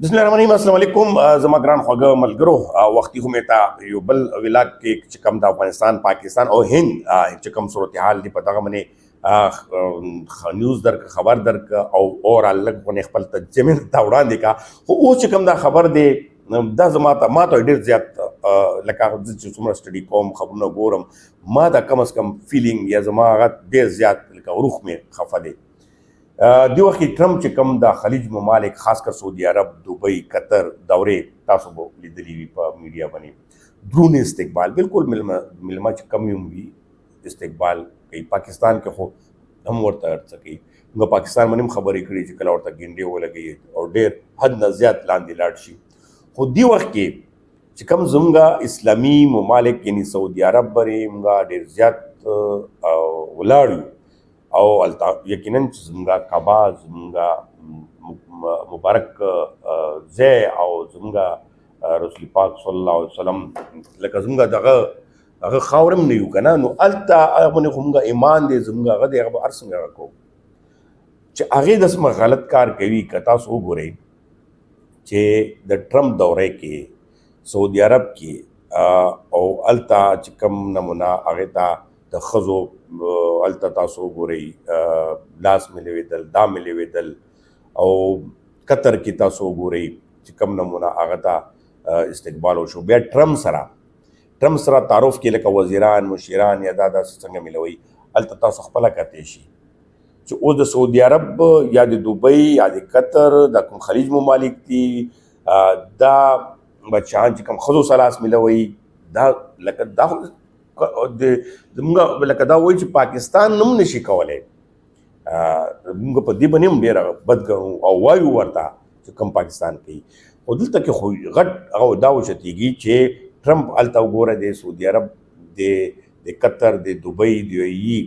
बिस्मिल्लाहिर्रहमानिर्रहीम अस्सलाम वालेकुम ज़मा ग्रान ख़वागा मलगरो वक्ती हुमे ता यो बल विलाक के चिकम दा अफगानिस्तान पाकिस्तान और हिंद चिकम सूरत हाल दी पता मने न्यूज़ दर खबर दर और अलग कोने खपल तजमे तावड़ान देखा वो चिकम दा खबर दे दा ज़मा ता मा तो डेढ़ ज़्यादा लका जुम्रा स्टडी कॉम खबर न गोरम मा दा कम अज़ कम फीलिंग या ज़मा आगत डेढ़ ज़्यादा लका रुख में खफा दे दी वक्त ट्रम्प چې کوم د خلیج ممالک خاص کر سعودي عرب دوبۍ قطر دورې تاسو به لیدلی وي په میډیا باندې درون استقبال بالکل ملما چې کم هم وي استقبال کوي پاکستان کې خو هم ورته ارڅ کوي نو پاکستان باندې خبرې کړي چې کله ورته ګنډې ولګي او ډېر حد نه زیات لاندې لاړ شي خو دی وخت کې چې کوم زموږ اسلامي ممالک یعنی سعودي عرب باندې موږ ډېر زیات ولاړ او یقینا زموږ کعبه زموږ مبارک ځای او زموږ رسول پاک صلی الله علیه وسلم لکه زموږ هغه خاورم نه یو که نه نو هلته هغه باندې خو موږ ایمان دی زموږ هغه دی هغه به هر څنګه هغه کوو چې هغې داسې غلط کار کوي که تاسو وګورئ چې د ټرمپ دوره کې سعودي عرب کې او هلته چې کوم نمونه هغې ته د ښځو هلته تاسو وګورئ لاس ملیوېدل دا ملیوېدل او قطر کې تاسو وګورئ چې کوم نمونه هغه ته استقبال وشو بیا ټرمپ سره تعارف کې لکه وزیران مشیران یا دا داسې څنګه ملوي هلته تاسو خپله کتلی شي چې اوس د سعودي عرب یا د دوبۍ یا د قطر دا کوم خلیج ممالک دي دا بچیان چې کوم ښځو سره لاس ملوي دا لکه دا زموږ لکه دا وایي چې پاکستان هم نشي کولی موږ په دې باندې هم ډېره بد ګڼو او وایو ورته چې کوم پاکستان کوي خو دلته کې خو غټ هغه دا وچتېږي چې ټرمپ هلته وګوره د سعودي عرب د قطر د دوبۍ د UAE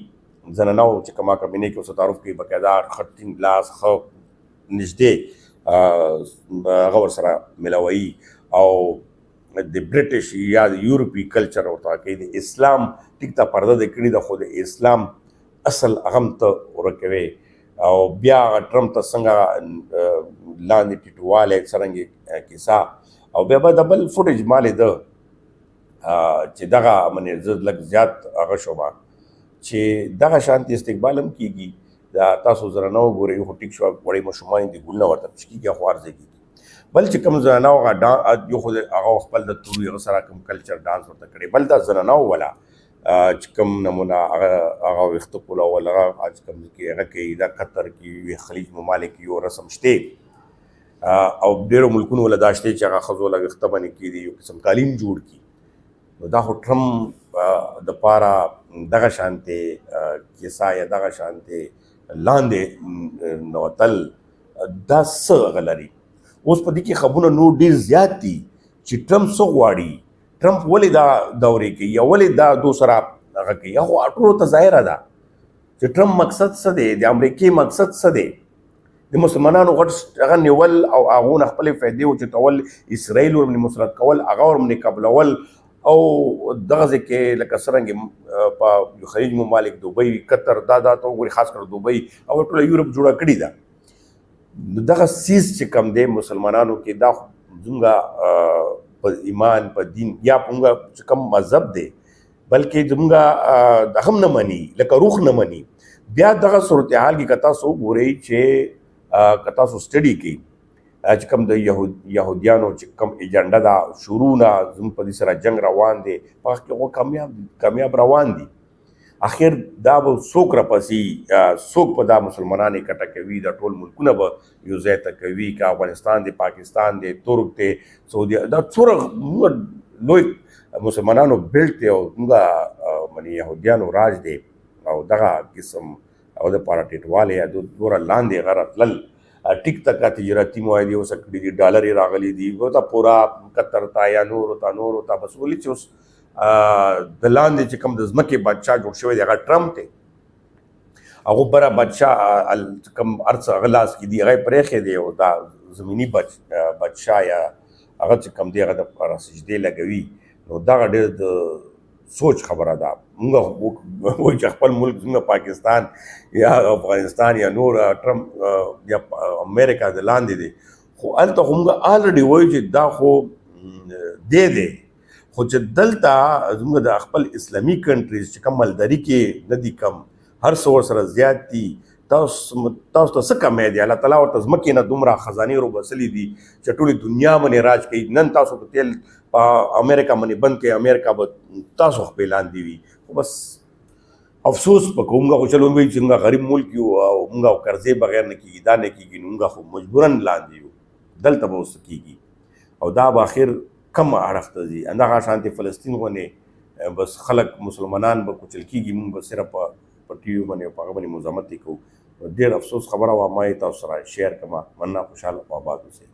زنانو چې کومه کابینې کې ورسره تعارف کوي باقاعده ښه ټینګ لاس ښه نږدې هغه ورسره ملوي او د برټش یا د یورپي کلچر ورته کوي د اسلام ټیک ته پرده د کړي د خو د اسلام اصل هغه هم ته ورکوي او بیا ټرمپ ته څنګه لاندې ټیټوالی څرنګې کیسه او بیا به د بل فوټیج ما لیده چې دغه منې زه لږ زیات هغه شوم چې دغه شانتي استقبال هم کېږي دا تاسو زنانه وګورئ خو ټیک شوه وړې ماشومان دي ګلونه ورته پش کېږي خو عرضه کېږي بل چې کوم زنانه هغه یو خو هغه خپل د توري هغه سره کوم کلچر ډانس ورته کړی بل دا زنانه ولا چې کوم نمونه هغه ویښته کولول هغه چې کوم کې هغه کوي دا قطر کې خلیج ممالک یو رسم شته او ډېرو ملکونو ولا دا شته چې هغه ښځو له ویښته باندې کېدي یو قسم قالین جوړ کړي نو دا خو ټرمپ دپاره دغه شانتې کیسه یا دغه شانتې لاندې نوتل دا څه هغه لري اوس په دې کې خبرونه نور ډېر زیات دي چې ټرمپ څه غواړي ټرمپ ولې دا دورې کوي یا ولې دا دو سره هغه کوي هغه ټولو ته ظاهره ده چې ټرمپ مقصد څه دی د امریکې مقصد څه دی د مسلمانانو غټ هغه نیول او هغو نه خپلې فایدې اوچتول اسرائیل ورمنې مسلط کول هغه ورمنې قبلول او دغسې کې لکه څرنګې په خلیج ممالک دوبۍ قطر دا ته وګوري خاص کر دوبۍ او ټوله یورپ جوړه کړې ده دغه سیز چې کم دی مسلمانانو کې دا زموږ په ایمان په دین یا په موږ چې کوم مذهب دی بلکې زموږ د هم نه مني لکه روح نه مني بیا دغه صورتحال کې که تاسو وګورئ چې که تاسو سټډي کوئ چې کوم د یهودیانو چې کوم ایجنډه ده شروع نه زموږ په دې سره جنګ روان دی په هغه کې هغه کامیاب روان دي اخر دا به څوک راپسې څوک په دا مسلمانان اکټه کوي دا ټول ملکونه به یو ځای ته کوي که افغانستان دی پاکستان دی ترک دی سعودي دا څومره لوی مسلمانانو بیلټ دی او موږ منې یهودیانو راج دی او دغه قسم او دپاره ټیټوالی یا دومره لاندې غره تلل ټیک تکه تجارتي معاهدې اوسه کړي دي ډالر یې راغلي دي ورته پوره قطر ته یا نورو ته بس ولې چې اوس د لاندې چې کوم د ځمکې بادشاه جوړ شوی دی هغه ټرمپ دی هغه بره بادشاه کوم هر څه هغه لاس کې دي هغه یې پرېښی دی او دا زمیني بادشاه یا هغه چې کوم دی هغه دپاره سجدې لګوي نو دغه ډېر د سوچ خبره ده موږ وایو چې خپل ملک زموږ پاکستان یا افغانستان یا نور ټرمپ یا امریکا د لاندې دی خو هلته خو موږ الریډي وایو چې دا خو دی خو چې دلته زموږ د خپل اسلامي کنټریز چې کوم مالداري کې نه دي کم هر څه ورسره زیات دي تاسو ته څه کمی دی الله تعالی ورته ځمکې نه دومره خزانې روبسلې دي چې ټولې دنیا باندې راج کوي نن تاسو ته تیل په امریکا باندې بند کړئ امریکا به تاسو خپې لاندې وي خو بس افسوس په کومګه خو چلو وایي چې موږ غریب ملک یو او موږ قرضې بغیر نه کېږي دا نه کېږي نو موږ خو مجبورا لاندې یو دلته به اوس کېږي او دا به آخر کم اړخ ته ځي همدغه شانتې فلسطین غوندې بس خلک مسلمانان به کوچل کېږي موږ به صرف په ټي وي باندې او په هغه باندې مزاحمت یې کوو ډېر افسوس خبره وه ما یې تاسو سره شیر کړمه مننه خوشحاله او آباد اوسئ